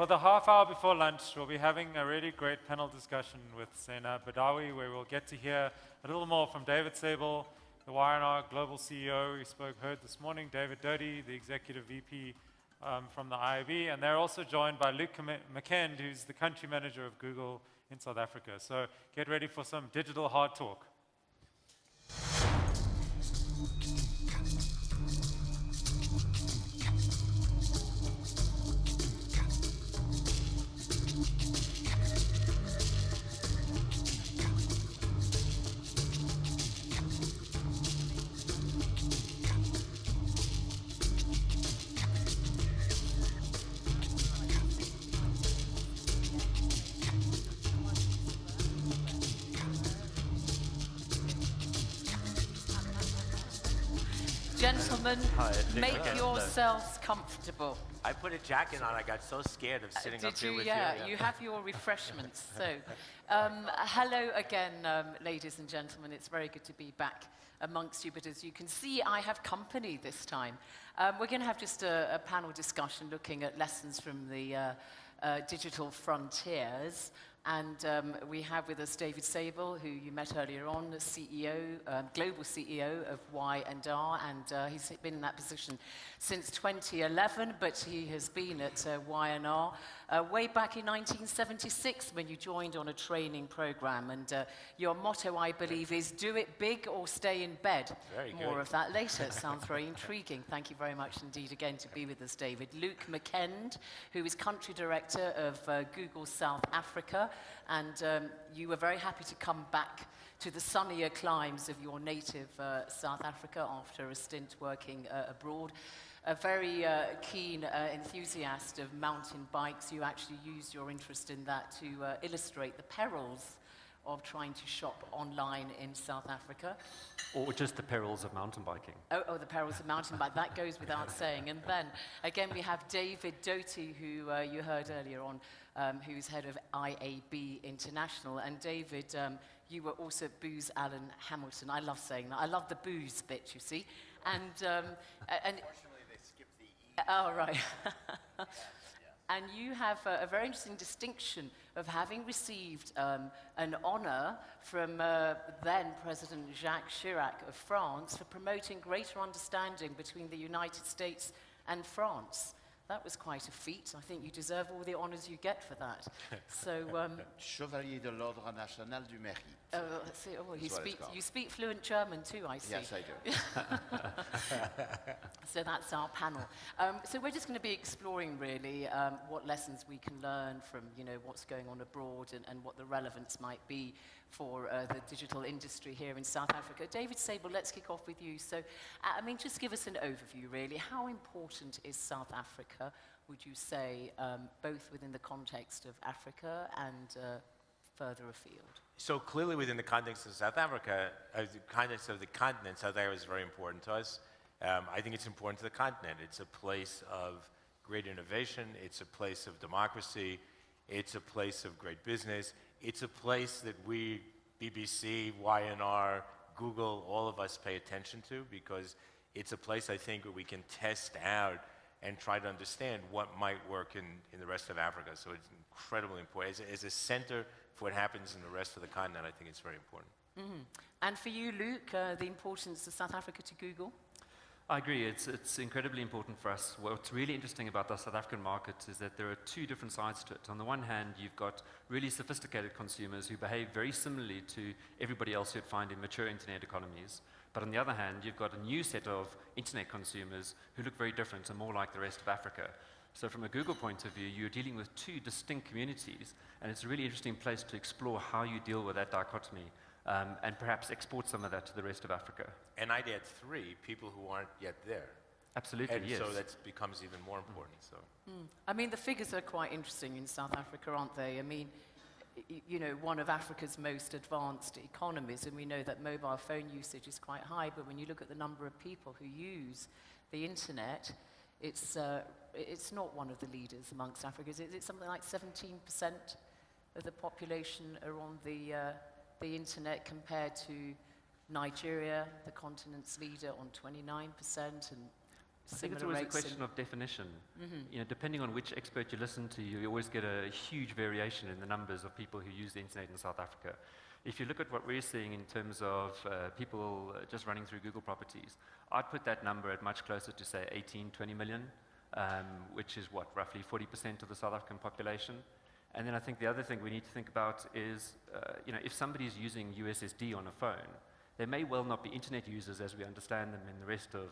for the half hour before lunch, we'll be having a really great panel discussion with Zeinab Badawi, where we'll get to hear a little more from David Sable, the Y&R Global CEO we heard this morning, David Doty, the Executive VP from the IAB, and they're also joined by Luke Mckend, who's the Country Manager of Google in South Africa. So get ready for some digital hard talk. Gentlemen, make yourselves comfortable. I put a jacket on. I got so scared of sitting up here with you. Yeah, you have your refreshments. So, hello again, ladies and gentlemen. It's very good to be back amongst you. But as you can see, I have company this time. We're going to have just a panel discussion looking at lessons from the digital frontiers. And we have with us David Sable, who you met earlier on, the CEO, global CEO of Y&R, and he's been in that position since 2011, but he has been at Y&R way back in 1976 when you joined on a training program. And your motto, I believe, is do it big or stay in bed. Very good. More of that later. Sounds very intriguing. Thank you very much indeed again to be with us, David. Luke Mckend, who is Country Director of Google South Africa. And you were very happy to come back to the sunnier climes of your native South Africa after a stint working abroad. A very keen enthusiast of mountain bikes. You actually used your interest in that to illustrate the perils of trying to shop online in South Africa. Or just the perils of mountain biking. Oh, the perils of mountain bike. That goes without saying. And then, again, we have David Doty, who you heard earlier on, who's head of IAB International. And David, you were also at Booz Allen Hamilton. I love saying that. I love the booze bit, you see. And Unfortunately, they skipped the E. oh, right. Yeah. And you have a very interesting distinction of having received an honor from then President Jacques Chirac of France for promoting greater understanding between the United States and France. That was quite a feat. I think you deserve all the honors you get for that. So, Chevalier de l'Ordre National du Mérite. you speak fluent German too, I see. Yes, I do. So that's our panel. So we're just going to be exploring really what lessons we can learn from what's going on abroad and what the relevance might be for the digital industry here in South Africa. David Sable, let's kick off with you. So, I mean, just give us an overview really. How important is South Africa, would you say, both within the context of Africa and further afield? So clearly within the context of South Africa, the context of the continent, South Africa is very important to us. I think it's important to the continent. It's a place of great innovation. It's a place of democracy. It's a place of great business. It's a place that we, BBC, Y&R, Google, all of us pay attention to because it's a place, I think, where we can test out and try to understand what might work in the rest of Africa. So it's incredibly important. As a center for what happens in the rest of the continent, I think it's very important. Mm-hmm. And for you, Luke, the importance of South Africa to Google? I agree. It's incredibly important for us. What's really interesting about the South African market is that there are two different sides to it. On the one hand, you've got really sophisticated consumers who behave very similarly to everybody else you'd find in mature internet economies. But on the other hand, you've got a new set of internet consumers who look very different and more like the rest of Africa. So from a Google point of view, you're dealing with two distinct communities, and it's a really interesting place to explore how you deal with that dichotomy. And perhaps export some of that to the rest of Africa. And I'd add three, people who aren't yet there. Absolutely, and yes. so that becomes even more important. So, I mean, the figures are quite interesting in South Africa, aren't they? I mean, one of Africa's most advanced economies, and we know that mobile phone usage is quite high, but when you look at the number of people who use the internet, it's not one of the leaders amongst Africa. Is it something like 17% of the population are on the internet compared to Nigeria, the continent's leader, on 29%, and I think it's similar always a rates question of definition. You know, depending on which expert you listen to, you always get a huge variation in the numbers of people who use the internet in South Africa. If you look at what we're seeing in terms of people just running through Google properties, I'd put that number at much closer to, say, 18, 20 million, which is what, roughly 40% of the South African population. And then I think the other thing we need to think about is, you know, if somebody's using USSD on a phone, they may well not be internet users as we understand them in the rest of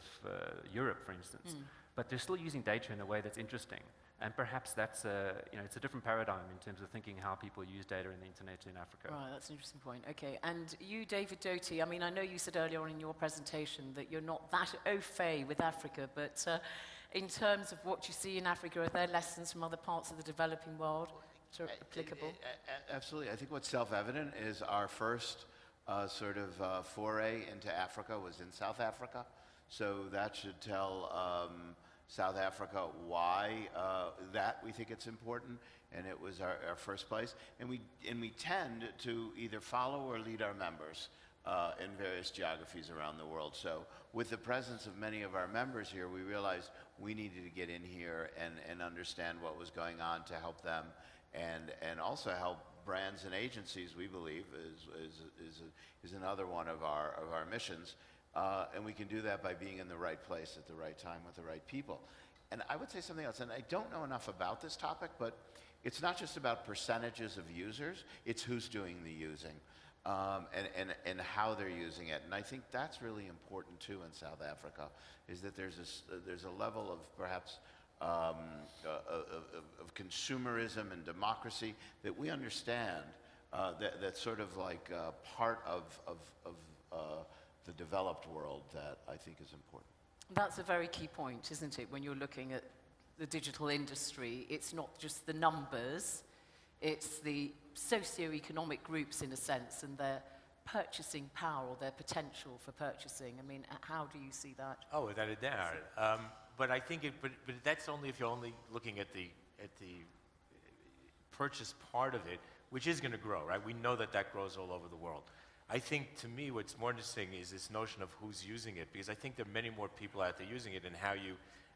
Europe, for instance, but they're still using data in a way that's interesting. And perhaps that's you know, it's a different paradigm in terms of thinking how people use data in the internet in Africa. Right, that's an interesting point. Okay, and you, David Doty, I mean, I know you said earlier on in your presentation that you're not that au fait with Africa, but in terms of what you see in Africa, are there lessons from other parts of the developing world that are applicable? Absolutely. I think what's self-evident is our first sort of foray into Africa was in South Africa. So that should tell South Africa why that we think it's important, and it was our first place. And we tend to either follow or lead our members in various geographies around the world. So with the presence of many of our members here, we realized we needed to get in here and understand what was going on to help them and also help brands and agencies, we believe, is another one of our missions. And we can do that by being in the right place at the right time with the right people. And I would say something else, and I don't know enough about this topic, but it's not just about percentages of users, it's who's doing the using and how they're using it. And I think that's really important too in South Africa, is that there's a level of perhaps of consumerism and democracy that we understand that's sort of like part of the developed world that I think is important. That's a very key point, isn't it? When you're looking at the digital industry, it's not just the numbers, it's the socio-economic groups in a sense and their purchasing power or their potential for purchasing. I mean, how do you see that? Oh, without a doubt. But I think but that's only if you're only looking at the purchase part of it, which is going to grow, right? We know that grows all over the world. I think, to me, what's more interesting is this notion of who's using it, because I think there are many more people out there using it, and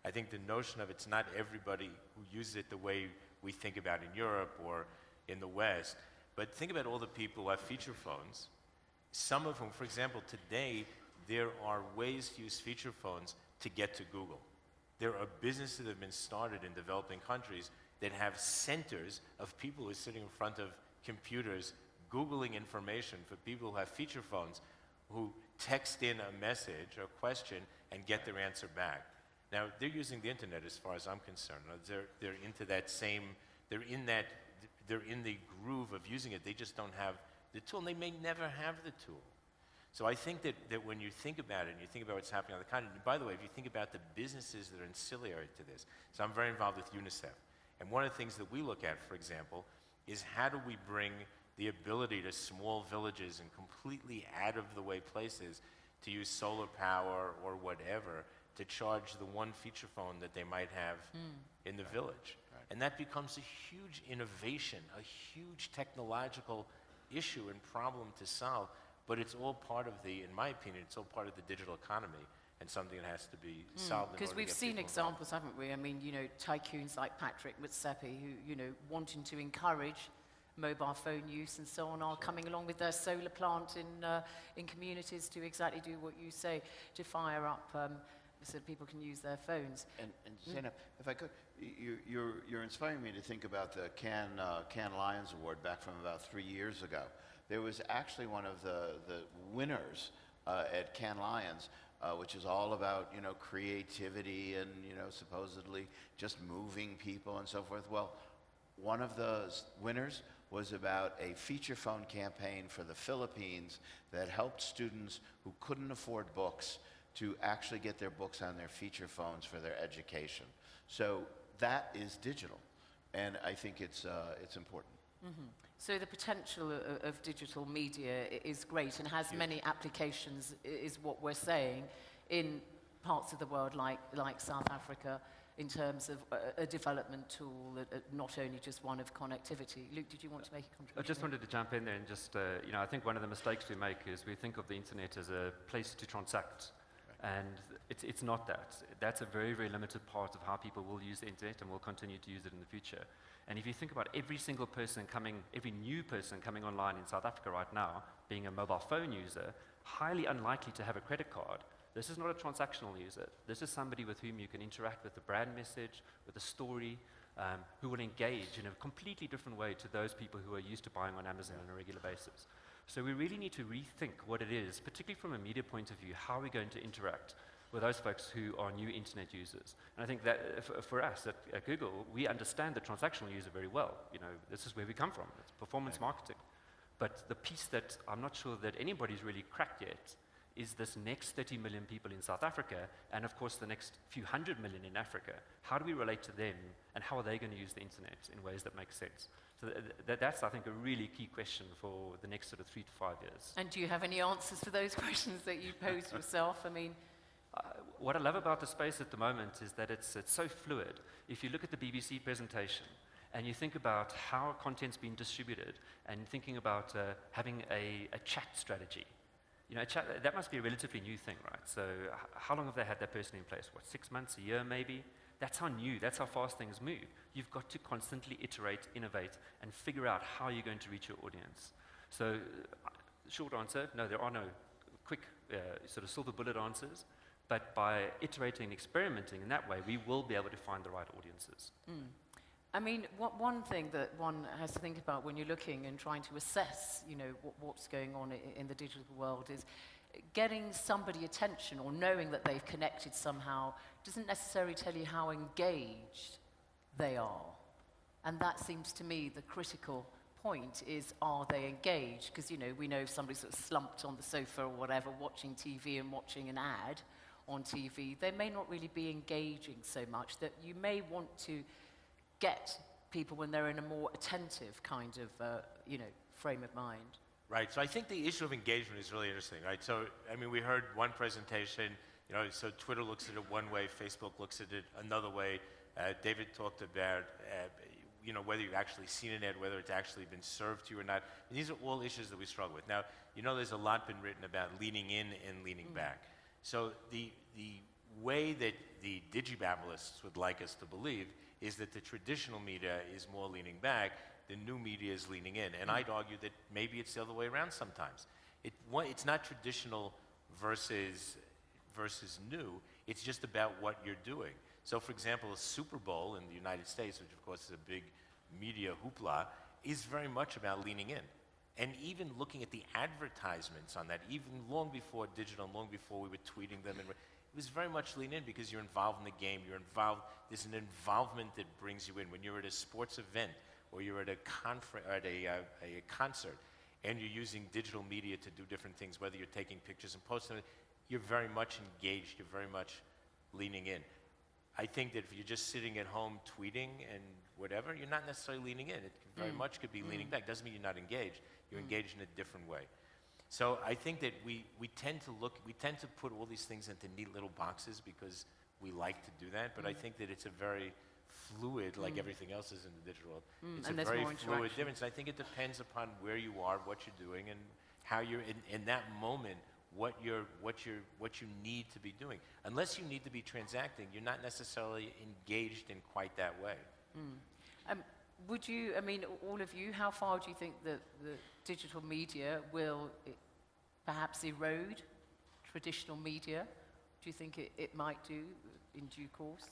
I think the notion of it's not everybody who uses it the way we think about in Europe or in the West, but think about all the people who have feature phones, some of whom, for example, today, there are ways to use feature phones to get to Google. There are businesses that have been started in developing countries that have centers of people who are sitting in front of computers Googling information for people who have feature phones who text in a message or question and get their answer back. Now, they're using the internet as far as I'm concerned. They're into that same, they're in the groove of using it. They just don't have the tool, and they may never have the tool. So I think that when you think about it, and you think about what's happening on the continent, and by the way, if you think about the businesses that are ancillary to this, so I'm very involved with UNICEF, and one of the things that we look at, for example, is how do we bring the ability to small villages and completely out-of-the-way places to use solar power or whatever to charge the one feature phone that they might have in the village. Right. And that becomes a huge innovation, a huge technological issue and problem to solve, but it's all part of in my opinion, it's all part of the digital economy and something that has to be solved. Because we've seen examples, haven't we? I mean, you know, tycoons like Patrick Motsepe who, you know, wanting to encourage mobile phone use and so on are coming along with their solar plant in communities to exactly do what you say, to fire up so people can use their phones. And Zeinab, if I could, you're inspiring me to think about the Cannes Lions Award back from about 3 years ago. There was actually one of the winners at Cannes Lions, which is all about, you know, creativity and, you know, supposedly just moving people and so forth. Well, one of the winners was about a feature phone campaign for the Philippines that helped students who couldn't afford books to actually get their books on their feature phones for their education. So that is digital, and I think it's important. Mm-hmm. So the potential of digital media is great and has many applications, is what we're saying, in parts of the world like South Africa, in terms of a development tool, not only just one of connectivity. Luke, did you want to make a contribution? I just wanted to jump in there and just, you know, I think one of the mistakes we make is we think of the internet as a place to transact. And it's not that. That's a very, very limited part of how people will use the internet and will continue to use it in the future. And if you think about every single person every new person coming online in South Africa right now, being a mobile phone user, highly unlikely to have a credit card. This is not a transactional user. This is somebody with whom you can interact with a brand message, with a story, who will engage in a completely different way to those people who are used to buying on Amazon on a regular basis. So we really need to rethink what it is, particularly from a media point of view, how we're going to interact with those folks who are new internet users. And I think that for us at Google, we understand the transactional user very well. You know, this is where we come from. It's performance marketing. But the piece that I'm not sure that anybody's really cracked yet is this next 30 million people in South Africa, and of course the next few hundred million in Africa. How do we relate to them, and how are they going to use the internet in ways that make sense? So that's, I think, a really key question for the next sort of 3 to 5 years. And do you have any answers to those questions that you posed yourself? I mean, what I love about the space at the moment is that it's so fluid. If you look at the BBC presentation, and you think about how content's been distributed, and thinking about having a chat strategy, you know, that must be a relatively new thing, right? So how long have they had that person in place? What, 6 months, a year maybe? That's how new, that's how fast things move. You've got to constantly iterate, innovate, and figure out how you're going to reach your audience. So short answer, no, there are no quick sort of silver bullet answers, but by iterating and experimenting in that way, we will be able to find the right audiences. I mean, one thing that one has to think about when you're looking and trying to assess, you know, what's going on in the digital world is getting somebody attention or knowing that they've connected somehow doesn't necessarily tell you how engaged they are. And that seems to me the critical point is, are they engaged? Because, you know, we know if somebody's sort of slumped on the sofa or whatever, watching TV and watching an ad on TV, they may not really be engaging so much, that you may want to get people when they're in a more attentive kind of, you know, frame of mind. Right, so I think the issue of engagement is really interesting, right? So, I mean, we heard one presentation, you know, so Twitter looks at it one way, Facebook looks at it another way. David talked about, you know, whether you've actually seen an ad, whether it's actually been served to you or not. And these are all issues that we struggle with. Now, you know, there's a lot been written about leaning in and leaning back. So the way that the digibabblists would like us to believe is that the traditional media is more leaning back, the new media is leaning in. And I'd argue that maybe it's the other way around sometimes. It's not traditional versus new, it's just about what you're doing. So for example, a Super Bowl in the United States, which of course is a big media hoopla, is very much about leaning in. And even looking at the advertisements on that, even long before digital, long before we were tweeting them, it was very much lean in because you're involved in the game, you're involved, there's an involvement that brings you in. When you're at a sports event or you're at a conference, or at a concert, and you're using digital media to do different things, whether you're taking pictures and posting it, you're very much engaged, you're very much leaning in. I think that if you're just sitting at home tweeting and whatever, you're not necessarily leaning in. It very much could be leaning back. Doesn't mean you're not engaged. You're engaged in a different way. So I think that we tend to put all these things into neat little boxes because we like to do that, but I think that it's a very fluid, like everything else is in the digital world. It's and a there's very more fluid interaction. difference. I think it depends upon where you are, what you're doing, and how you're in that moment, what you need to be doing. Unless you need to be transacting, you're not necessarily engaged in quite that way. Would you, I mean, all of you, how far do you think that the digital media will perhaps erode traditional media? Do you think it might do in due course?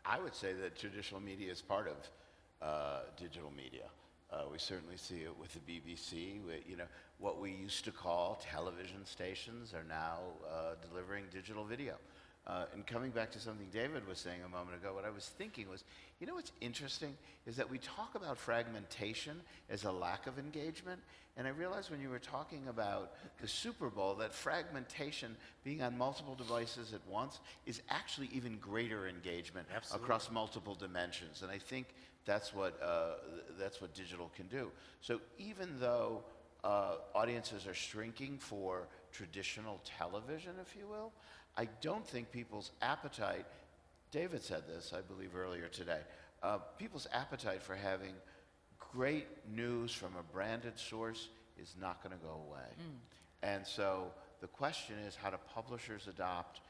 I would say that traditional media is part of digital media. We certainly see it with the BBC. You know, what we used to call television stations are now delivering digital video. And coming back to something David was saying a moment ago, what I was thinking was, you know what's interesting is that we talk about fragmentation as a lack of engagement, and I realized when you were talking about the Super Bowl that fragmentation, being on multiple devices at once, is actually even greater engagement across multiple dimensions, and I think that's what digital can do. So even though audiences are shrinking for traditional television, if you will, I don't think people's appetite, David said this, I believe, earlier today, people's appetite for having great news from a branded source is not going to go away. And so the question is how do publishers adopt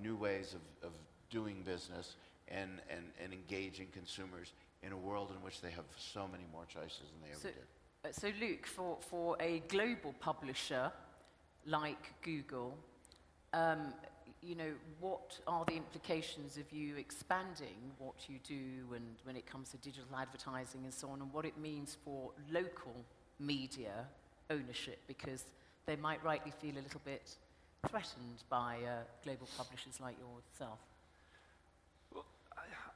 new ways of doing business and engaging consumers in a world in which they have so many more choices than they ever did. So Luke, for a global publisher like Google, you know, what are the implications of you expanding what you do and when it comes to digital advertising and so on, and what it means for local media ownership, because they might rightly feel a little bit threatened by global publishers like yourself? Well,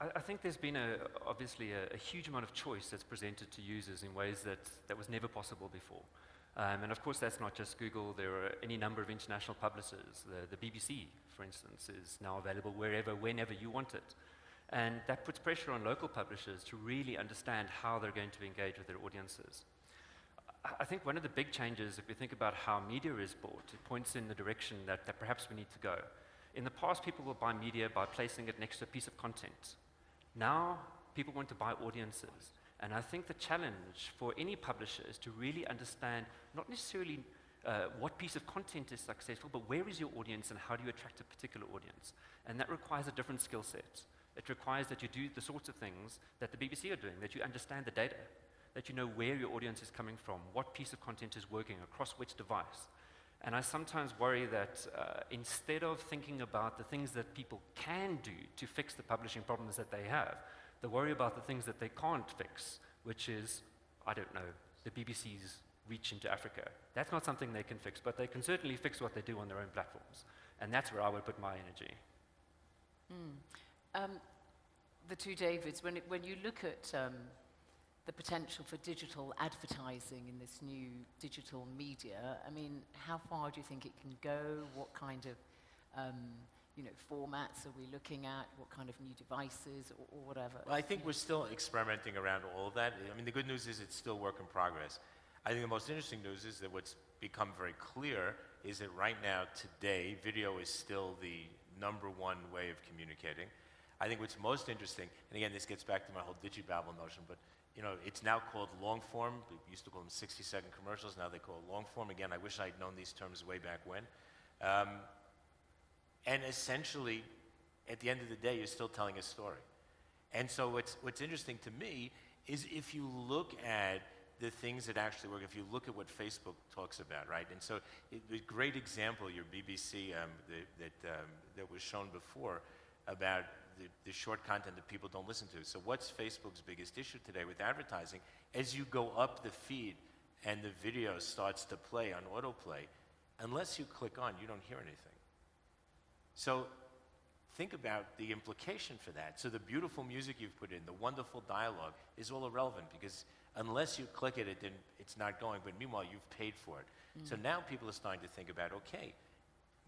I think there's been obviously a huge amount of choice that's presented to users in ways that was never possible before. And of course, that's not just Google. There are any number of international publishers. The BBC, for instance, is now available wherever, whenever you want it. And that puts pressure on local publishers to really understand how they're going to engage with their audiences. I think one of the big changes, if we think about how media is bought, it points in the direction that perhaps we need to go. In the past, people will buy media by placing it next to a piece of content. Now, people want to buy audiences. And I think the challenge for any publisher is to really understand not necessarily what piece of content is successful, but where is your audience and how do you attract a particular audience? And that requires a different skill set. It requires that you do the sorts of things that the BBC are doing, that you understand the data, that you know where your audience is coming from, what piece of content is working across which device. And I sometimes worry that instead of thinking about the things that people can do to fix the publishing problems that they have, they worry about the things that they can't fix, which is, I don't know, the BBC's reach into Africa. That's not something they can fix, but they can certainly fix what they do on their own platforms. And that's where I would put my energy. The two Davids, when you look at the potential for digital advertising in this new digital media, I mean, how far do you think it can go? What kind of formats are we looking at? What kind of new devices or whatever? Well, I think we're still experimenting around all of that. I mean, the good news is it's still work in progress. I think the most interesting news is that what's become very clear is that right now, today, video is still the #1 way of communicating. I think what's most interesting, and again, this gets back to my whole digibabble notion, but it's now called long form. We used to call them 60-second commercials. Now they call it long form. Again, I wish I'd known these terms way back when. And essentially, at the end of the day, you're still telling a story. And so what's interesting to me is if you look at the things that actually work, if you look at what Facebook talks about, right? And so a great example, your BBC that was shown before about the short content that people don't listen to. So what's Facebook's biggest issue today with advertising? As you go up the feed and the video starts to play on autoplay, unless you click on, you don't hear anything. So think about the implication for that. So the beautiful music you've put in, the wonderful dialogue is all irrelevant because unless you click it, then it's not going. But meanwhile, you've paid for it. So now people are starting to think about, okay,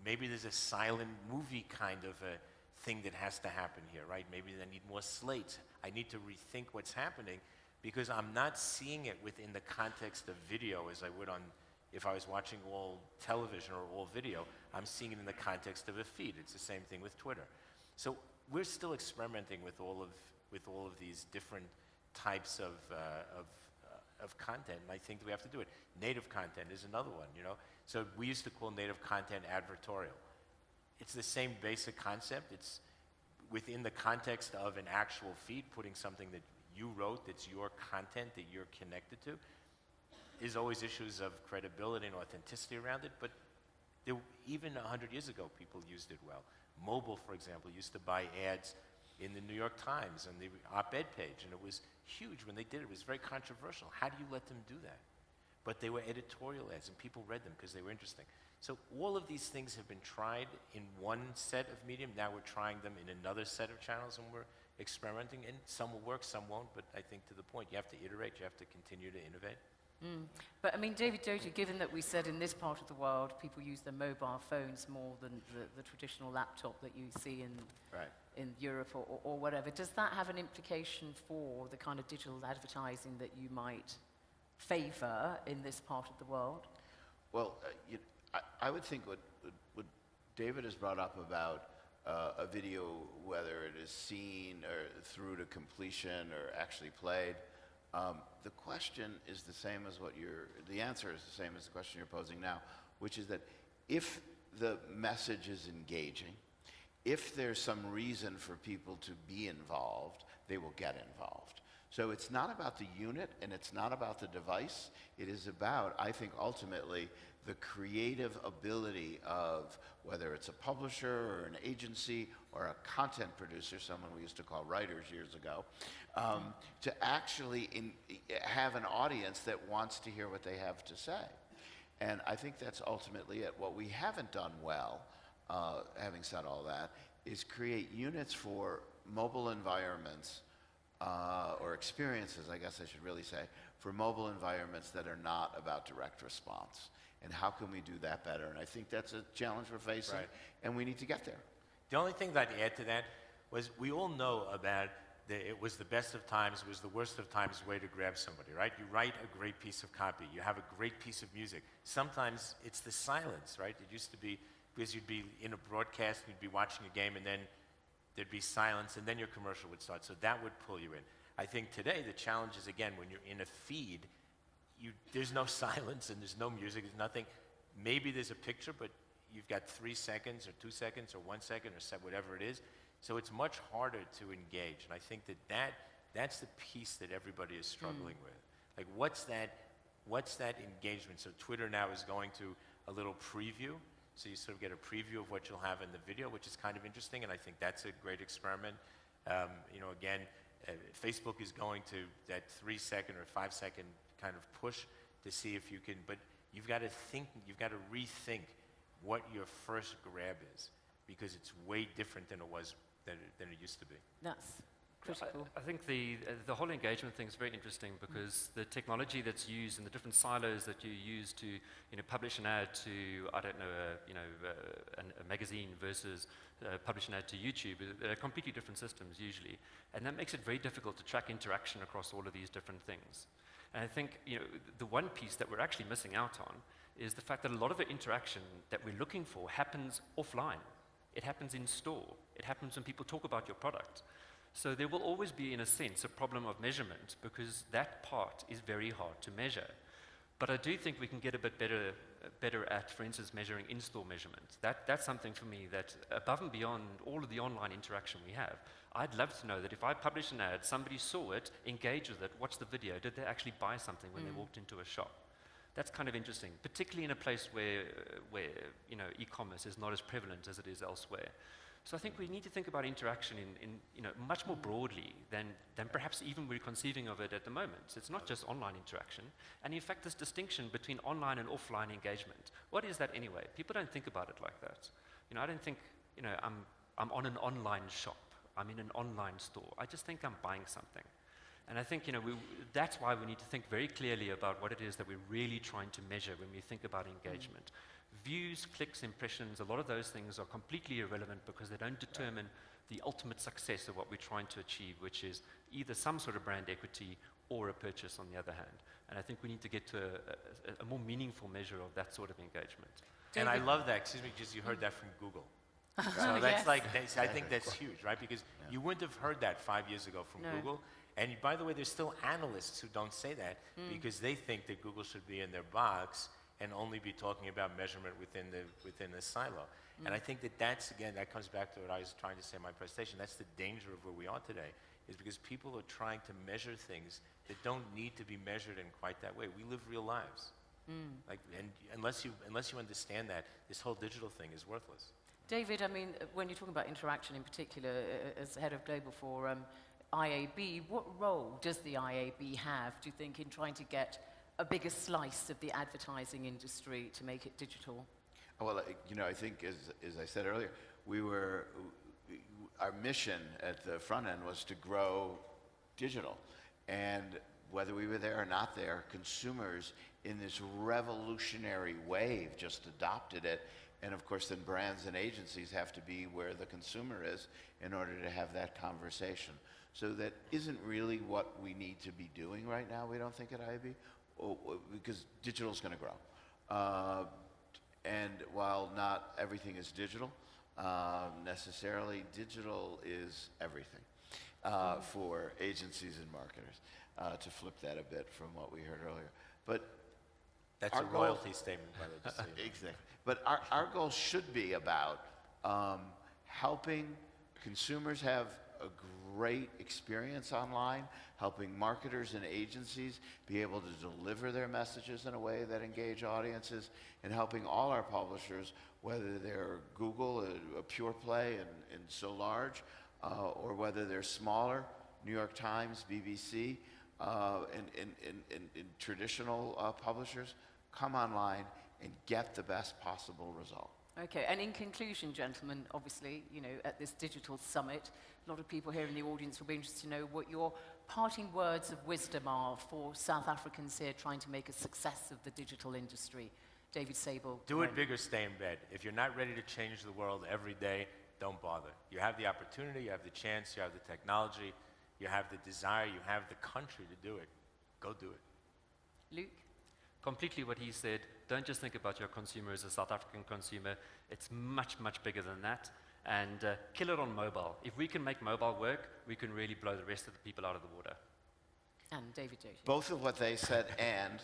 maybe there's a silent movie kind of a thing that has to happen here, right? Maybe I need more slates. I need to rethink what's happening because I'm not seeing it within the context of video as I would if I was watching all television or all video. I'm seeing it in the context of a feed. It's the same thing with Twitter. So we're still experimenting with all of these different types of content, and I think we have to do it. Native content is another one, So we used to call native content advertorial. It's the same basic concept. It's within the context of an actual feed, putting something that you wrote, that's your content, that you're connected to. There's always issues of credibility and authenticity around it, but even 100 years ago, people used it well. Mobile, for example, used to buy ads in the New York Times on the op-ed page, and it was huge when they did it. It was very controversial. How do you let them do that? But they were editorial ads, and people read them because they were interesting. So all of these things have been tried in one set of medium. Now we're trying them in another set of channels, and we're experimenting, and some will work, some won't, but I think to the point, you have to iterate, you have to continue to innovate. But I mean, David Doty, given that we said in this part of the world people use their mobile phones more than the traditional laptop that you see in Europe or whatever, does that have an implication for the kind of digital advertising that you might favor in this part of the world? Well, I would think what David has brought up about a video, whether it is seen or through to completion or actually played, the question is the same as the answer is the same as the question you're posing now, which is that if the message is engaging, if there's some reason for people to be involved, they will get involved. So it's not about the unit and it's not about the device. It is about, I think, ultimately, the creative ability of whether it's a publisher or an agency or a content producer, someone we used to call writers years ago, to actually have an audience that wants to hear what they have to say. And I think that's ultimately it. What we haven't done well, having said all that, is create units for mobile environments, or experiences, I guess I should really say, for mobile environments that are not about direct response. And how can we do that better? And I think that's a challenge we're facing, and we need to get there. The only thing that I'd add to that was we all know about it was the best of times, it was the worst of times way to grab somebody, right? You write a great piece of copy, you have a great piece of music. Sometimes it's the silence, right? It used to be, because you'd be in a broadcast, you'd be watching a game, and then there'd be silence, and then your commercial would start. So that would pull you in. I think today the challenge is, again, when you're in a feed, there's no silence and there's no music, there's nothing. Maybe there's a picture, but you've got 3 seconds or 2 seconds or 1 second or whatever it is. So it's much harder to engage. And I think that's the piece that everybody is struggling with. Like, what's that engagement? So Twitter now is going to a little preview. So you sort of get a preview of what you'll have in the video, which is kind of interesting, and I think that's a great experiment. Again, Facebook is going to that 3 second or 5 second kind of push to see if you can, but you've got to rethink what your first grab is, because it's way different than it used to be. That's critical. I think the whole engagement thing is very interesting because the technology that's used and the different silos that you use to publish an ad to, I don't know, a magazine versus publish an ad to YouTube, they're completely different systems usually, and that makes it very difficult to track interaction across all of these different things. And I think the one piece that we're actually missing out on is the fact that a lot of the interaction that we're looking for happens offline. It happens in store. It happens when people talk about your product. So there will always be, in a sense, a problem of measurement because that part is very hard to measure. But I do think we can get a bit better at, for instance, measuring in-store measurement. That's something for me that, above and beyond all of the online interaction we have, I'd love to know that if I publish an ad, somebody saw it, engaged with it, watched the video, did they actually buy something when they walked into a shop? That's kind of interesting, particularly in a place where e-commerce is not as prevalent as it is elsewhere. So I think we need to think about interaction in much more broadly than perhaps even we're conceiving of it at the moment. It's not just online interaction. And in fact, this distinction between online and offline engagement, what is that anyway? People don't think about it like that. I don't think, I'm on an online shop. I'm in an online store. I just think I'm buying something. And I think, that's why we need to think very clearly about what it is that we're really trying to measure when we think about engagement. Views, clicks, impressions, a lot of those things are completely irrelevant because they don't determine the ultimate success of what we're trying to achieve, which is either some sort of brand equity or a purchase on the other hand. And I think we need to get to a more meaningful measure of that sort of engagement. And I love that, excuse me, because you heard that from Google. So that's I think that's huge, right? Because you wouldn't have heard that 5 years ago from Google. And by the way, there's still analysts who don't say that because they think that Google should be in their box and only be talking about measurement within the silo. And I think that comes back to what I was trying to say in my presentation. That's the danger of where we are today, is because people are trying to measure things that don't need to be measured in quite that way. We live real lives. And unless you understand that, this whole digital thing is worthless. David, I mean, when you're talking about interaction in particular, as head of global for IAB, what role does the IAB have, do you think, in trying to get a bigger slice of the advertising industry to make it digital? Well, I think, as I said earlier, our mission at the front end was to grow digital. And whether we were there or not there, consumers in this revolutionary wave just adopted it. And of course, then brands and agencies have to be where the consumer is in order to have that conversation. So that isn't really what we need to be doing right now, we don't think at IAB, because digital is going to grow. And while not everything is digital, necessarily, digital is everything for agencies and marketers, to flip that a bit from what we heard earlier. But That's Our a goal- royalty statement, by the way. just so you know. Exactly. But our goal should be about helping consumers have a great experience online, helping marketers and agencies be able to deliver their messages in a way that engage audiences, and helping all our publishers, whether they're Google, a pure play and so large, or whether they're smaller, New York Times, BBC, and traditional publishers, come online and get the best possible result. Okay, and in conclusion, gentlemen, obviously, you know, at this digital summit, a lot of people here in the audience will be interested to know what your parting words of wisdom are for South Africans here trying to make a success of the digital industry. David Sable. Do it big or stay in bed. If you're not ready to change the world every day, don't bother. You have the opportunity, you have the chance, you have the technology, you have the desire, you have the country to do it. Go do it. Luke? Completely what he said. Don't just think about your consumer as a South African consumer. It's much, much bigger than that. And kill it on mobile. If we can make mobile work, we can really blow the rest of the people out of the water. And David Doty. Both of what they said, and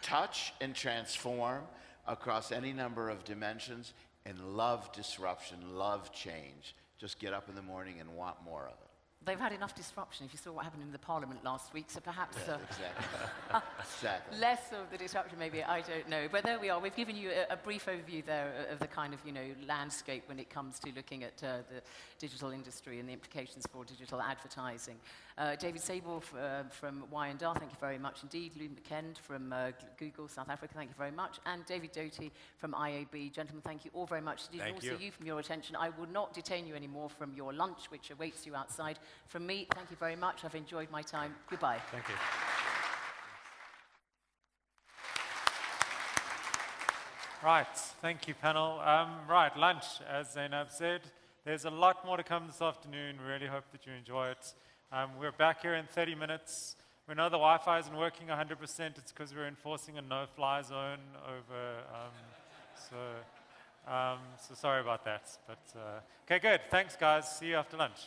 touch and transform across any number of dimensions, and love disruption, love change. Just get up in the morning and want more of it. They've had enough disruption, if you saw what happened in the Parliament last week, so perhaps Exactly. Exactly. less of the disruption maybe, I don't know. But there we are. We've given you a brief overview there of the kind of, you know, landscape when it comes to looking at the digital industry and the implications for digital advertising. David Sable from Y&R, thank you very much indeed. Luke Mckend from Google South Africa, thank you very much. And David Doty from IAB. Gentlemen, thank you all very much indeed. Thank Also you. you from your attention. I will not detain you anymore from your lunch, which awaits you outside. From me, thank you very much. I've enjoyed my time. Goodbye. Thank you. Right, thank you, panel. Right, lunch, as Zeinab said. There's a lot more to come this afternoon. We really hope that you enjoy it. We're back here in 30 minutes. We know the Wi-Fi isn't working 100%. It's because we're enforcing a no-fly zone over, so sorry about that. But okay, good. Thanks, guys. See you after lunch.